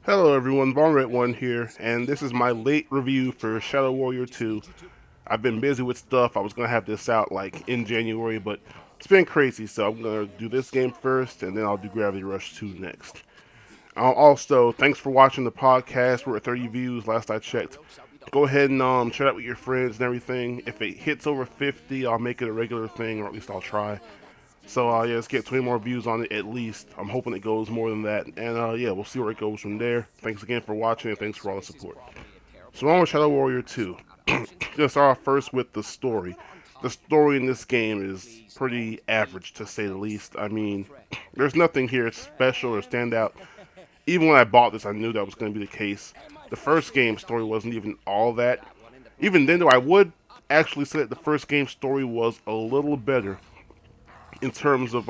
Hello everyone, Vaunred1 here, and this is my late review for Shadow Warrior 2. I've been busy with stuff. I was going to have this out like in January, but it's been crazy, so I'm going to do this game first, and then I'll do Gravity Rush 2 next. Also, thanks for watching the podcast. We're at 30 views last I checked. Go ahead and share that with your friends and everything. If it hits over 50, I'll make it a regular thing, or at least I'll try. So yeah, let's get 20 more views on it at least. I'm hoping it goes more than that. And yeah, we'll see where it goes from there. Thanks again for watching and thanks for all the support. So on with Shadow Warrior 2. Gonna start off first with the story. The story in this game is pretty average to say the least. I mean, there's nothing here special or stand out. Even when I bought this, I knew that was going to be the case. The first game story wasn't even all that. Even then, though, I would actually say that the first game story was a little better in terms of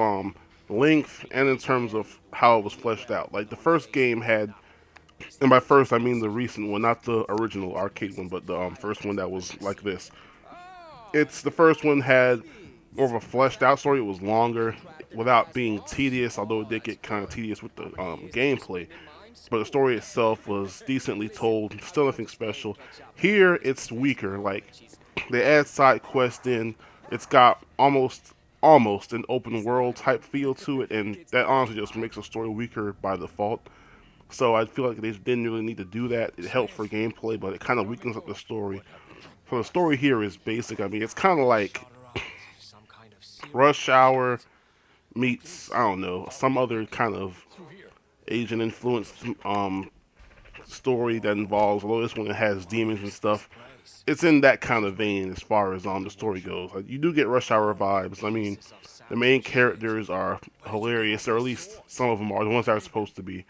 length and in terms of how it was fleshed out. Like the first game had, and by first I mean the recent one, not the original arcade one, but the first one that was like this. It's the first one had more of a fleshed out story. It was longer without being tedious, although it did get kind of tedious with the gameplay. But the story itself was decently told, still nothing special. Here it's weaker. Like they add side quests in. It's got almost an open world type feel to it, and that honestly just makes the story weaker by default. So I feel like they didn't really need to do that. It helps for gameplay, but it kind of weakens up the story. So the story here is basic. I mean, it's kind of like Rush Hour meets I don't know some other kind of Asian influenced story that involves. Although this one has demons and stuff, it's in that kind of vein as far as the story goes. Like, you do get Rush Hour vibes. I mean, the main characters are hilarious, or at least some of them are the ones that are supposed to be.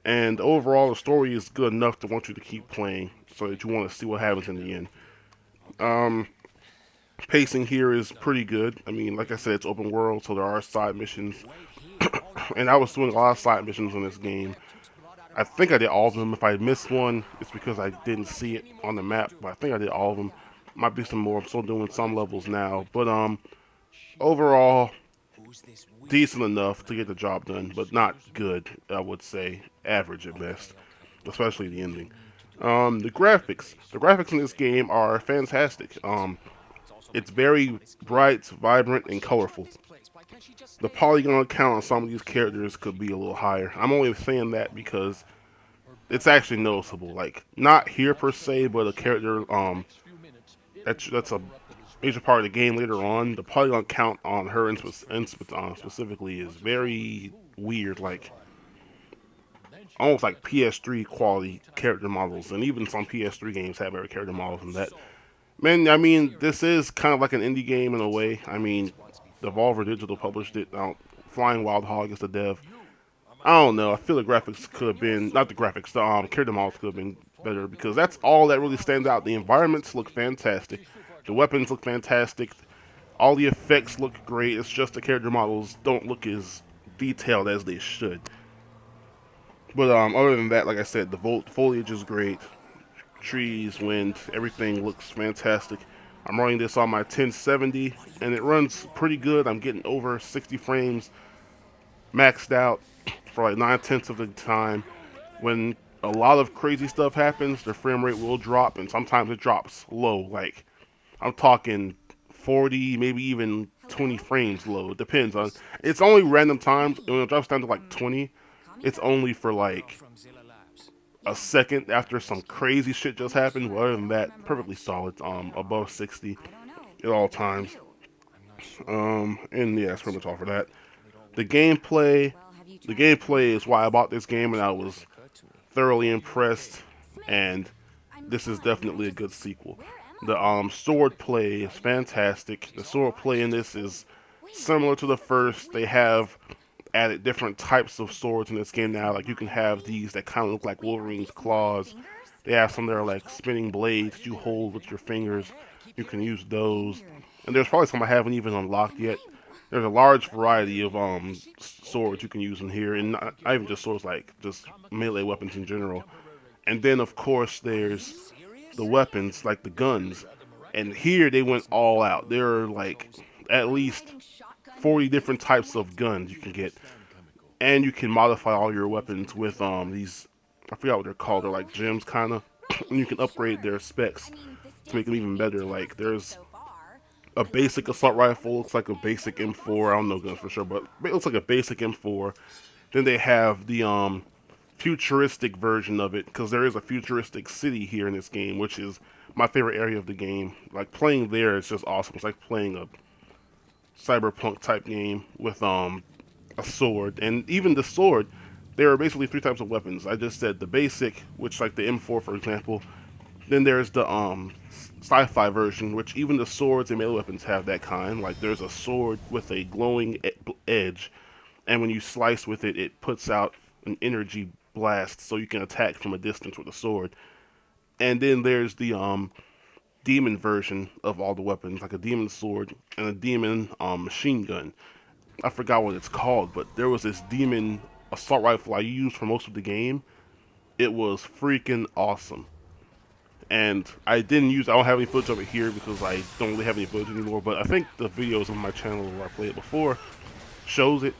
And overall, the story is good enough to want you to keep playing, so that you want to see what happens in the end. Um, Pacing here is pretty good. I mean, like I said, it's open world, so there are side missions, and I was doing a lot of side missions in this game. I think I did all of them. If I missed one, it's because I didn't see it on the map. But I think I did all of them. Might be some more. I'm still doing some levels now, but overall, decent enough to get the job done, but not good. I would say average at best, especially the ending. The graphics in this game are fantastic. It's very bright, vibrant, and colorful. The polygon count on some of these characters could be a little higher. I'm only saying that because it's actually noticeable. Like not here per se, but a character that's a major part of the game later on. The polygon count on her specifically is very weird. Like almost like PS3 quality character models, and even some PS3 games have better character models than that. Man, I mean, this is kind of like an indie game in a way. I mean, Devolver Digital published it. Flying Wild Hog is the dev. I don't know. I feel the graphics could have been not the graphics. The character models could have been better because that's all that really stands out. The environments look fantastic. The weapons look fantastic. All the effects look great. It's just the character models don't look as detailed as they should. But other than that, like I said, the foliage is great. Trees, wind, everything looks fantastic. I'm running this on my 1070, and it runs pretty good. I'm getting over 60 frames maxed out for like 9/10 of the time. When a lot of crazy stuff happens, the frame rate will drop, and sometimes it drops low. Like I'm talking 40, maybe even 20 frames low. It depends on. It's only random times. When it drops down to like 20, it's only for like a second after some crazy shit just happened. But other than that, perfectly solid. Above 60 at all times. And yeah, that's pretty much all for that. The gameplay, the gameplay is why I bought this game, and I was thoroughly impressed. And this is definitely a good sequel. The sword play is fantastic. The sword play in this is similar to the first. They have added different types of swords in this game now. Like you can have these that kind of look like Wolverine's claws. They have some that are like spinning blades you hold with your fingers. You can use those. And there's probably some I haven't even unlocked yet. There's a large variety of swords you can use in here, and not even just swords, like just melee weapons in general. And then of course there's the weapons, like the guns. And here they went all out. There are like at least 40 different types of guns you can get, and you can modify all your weapons with these I forgot what they're called. They're like gems, kind of. And you can upgrade their specs to make them even better. Like there's a basic assault rifle, looks like a basic M4. I don't know guns for sure, but it looks like a basic M4. Then they have the futuristic version of it, because there is a futuristic city here in this game, which is my favorite area of the game. Like playing there is just awesome. It's like playing a cyberpunk type game with a sword, and even the sword, there are basically three types of weapons. I just said the basic, which like the M4 for example. Then there's the sci-fi version, which even the swords and melee weapons have that kind. Like there's a sword with a glowing edge, and when you slice with it, it puts out an energy blast, so you can attack from a distance with a sword. And then there's the demon version of all the weapons, like a demon sword and a demon machine gun. I forgot what it's called, but there was this demon assault rifle I used for most of the game. It was freaking awesome. And I don't have any footage of it here because I don't really have any footage anymore, but I think the videos on my channel where I played it before shows it.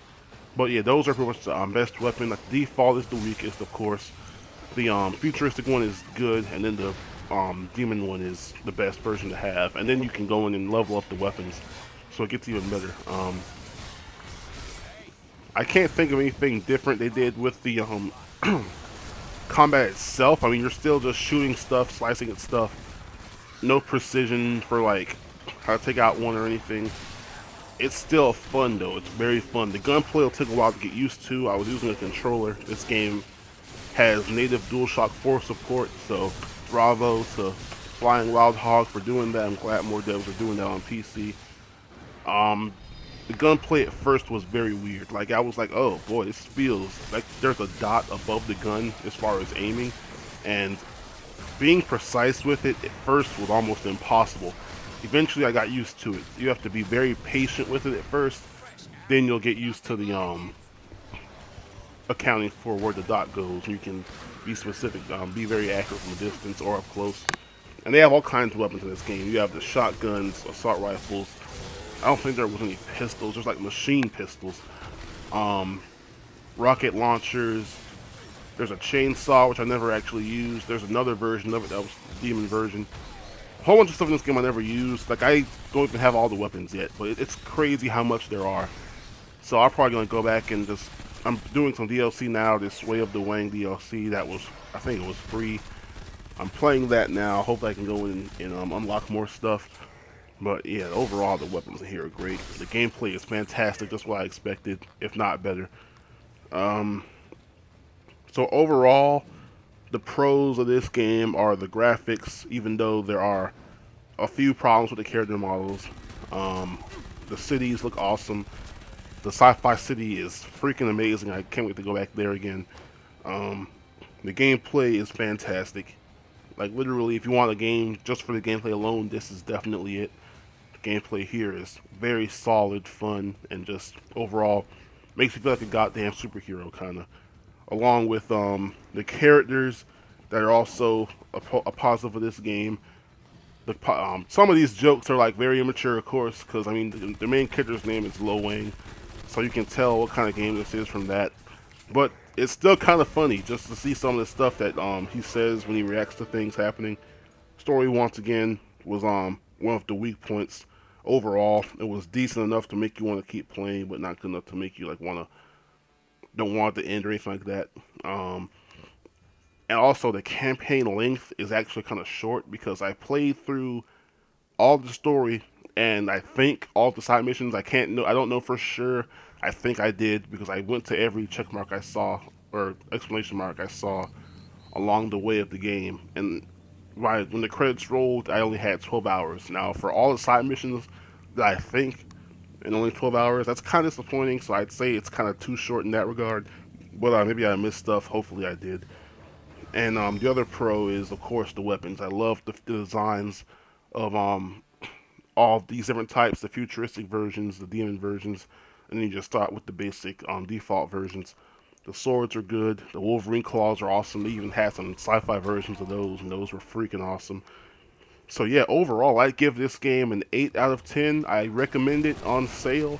But yeah, those are pretty much the best weapon. Like the default is the weakest, of course. The futuristic one is good, and then the demon one is the best version to have. And then you can go in and level up the weapons, so it gets even better. I can't think of anything different they did with the combat itself. I mean, you're still just shooting stuff, slicing at stuff. No precision for like how to take out one or anything. It's still fun though. It's very fun. The gunplay will take a while to get used to. I was using a controller. This game has native DualShock 4 support, so bravo to Flying Wild Hog for doing that. I'm glad more devs are doing that on PC. The gunplay at first was very weird. Like I was like, oh boy, this feels like there's a dot above the gun as far as aiming, and being precise with it at first was almost impossible. Eventually I got used to it. You have to be very patient with it at first, then you'll get used to the accounting for where the dot goes. You can be specific, be very accurate from a distance or up close. And they have all kinds of weapons in this game. You have the shotguns, assault rifles. I don't think there was any pistols. There's like machine pistols, rocket launchers. There's a chainsaw, which I never actually used. There's another version of it that was the demon version. A whole bunch of stuff in this game I never used. Like I don't even have all the weapons yet, but it's crazy how much there are. So I'm probably gonna go back and just. I'm doing some DLC now. This Way of the Wang DLC that was, I think it was free. I'm playing that now. Hope I can go in and unlock more stuff. But yeah, overall the weapons in here are great. The gameplay is fantastic. That's what I expected, if not better. So overall, the pros of this game are the graphics, even though there are a few problems with the character models. The cities look awesome. The sci-fi city is freaking amazing. I can't wait to go back there again. The gameplay is fantastic. Like literally, if you want a game just for the gameplay alone, this is definitely it. The gameplay here is very solid, fun, and just overall makes you feel like a goddamn superhero kind of. Along with the characters that are also a positive of this game. Some of these jokes are like very immature, of course, because I mean the main character's name is Lo Wang, so you can tell what kind of game this is from that. But it's still kind of funny just to see some of the stuff that he says when he reacts to things happening. Story once again was one of the weak points. Overall, it was decent enough to make you want to keep playing, but not good enough to make you like don't want it to end or anything like that. And also the campaign length is actually kind of short because I played through all the story and I think all the side missions. I don't know for sure. I think I did because I went to every check mark I saw or exclamation mark I saw along the way of the game. And when the credits rolled, I only had 12 hours. Now for all the side missions that I think in only 12 hours, that's kind of disappointing. So I'd say it's kind of too short in that regard. But maybe I missed stuff. Hopefully I did. And the other pro is, of course, the weapons. I love the designs of all of these different types, the futuristic versions, the demon versions, and then you just start with the basic default versions. The swords are good. The Wolverine claws are awesome. They even had some sci-fi versions of those, and those were freaking awesome. So yeah, overall, I'd give this game an 8 out of 10. I recommend it on sale.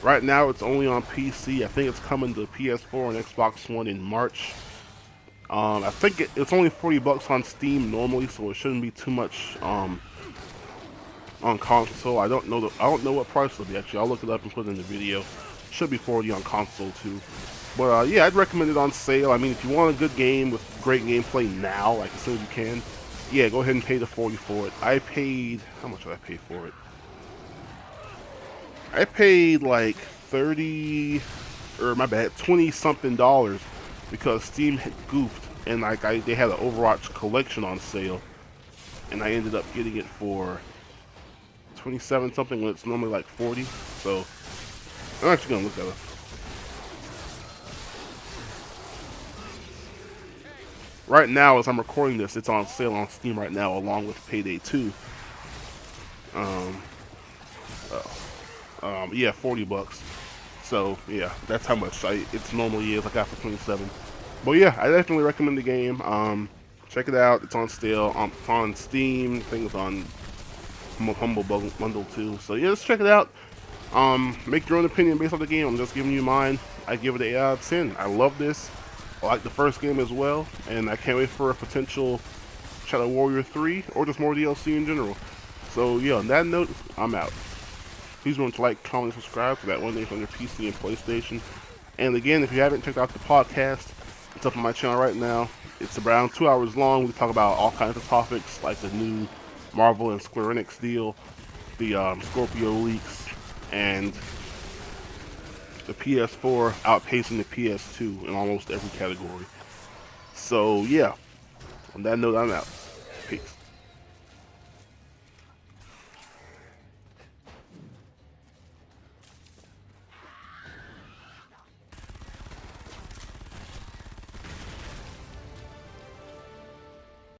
Right now, it's only on PC. I think it's coming to PS4 and Xbox One in March. I think it's only 40 bucks on Steam normally, so it shouldn't be too much on console. I don't know what price it'll be actually. I'll look it up and put it in the video. Should be 40 on console too. But yeah, I'd recommend it on sale. I mean, if you want a good game with great gameplay now, like as soon as you can, yeah, go ahead and pay the 40 for it. I paid, how much did I pay for it? I paid like 30, or my bad, 20 something dollars because Steam had goofed and like they had an Overwatch collection on sale, and I ended up getting it for 27 something when it's normally like 40. So I'm actually gonna look at it. Right now, as I'm recording this, it's on sale on Steam right now, along with Payday 2. Um, yeah, 40 bucks. So yeah, that's how much it's normally is. I got for 27. But yeah, I definitely recommend the game. Check it out. It's on sale. It's on Steam. I think it's on Humble Bundle too. So yeah, just check it out. Make your own opinion based on the game. I'm just giving you mine. I give it an 8 out of 10. I love this. I like the first game as well, and I can't wait for a potential Shadow Warrior 3 or just more DLC in general. So yeah, on that note, I'm out. Please remember to like, comment, and subscribe to that one nation on your PC and PlayStation. And again, if you haven't checked out the podcast, it's up on my channel right now. It's around 2 hours long. We talk about all kinds of topics like the new Marvel and Square Enix deal, the Scorpio leaks, and the PS4 outpacing the PS2 in almost every category. So yeah, on that note, I'm out.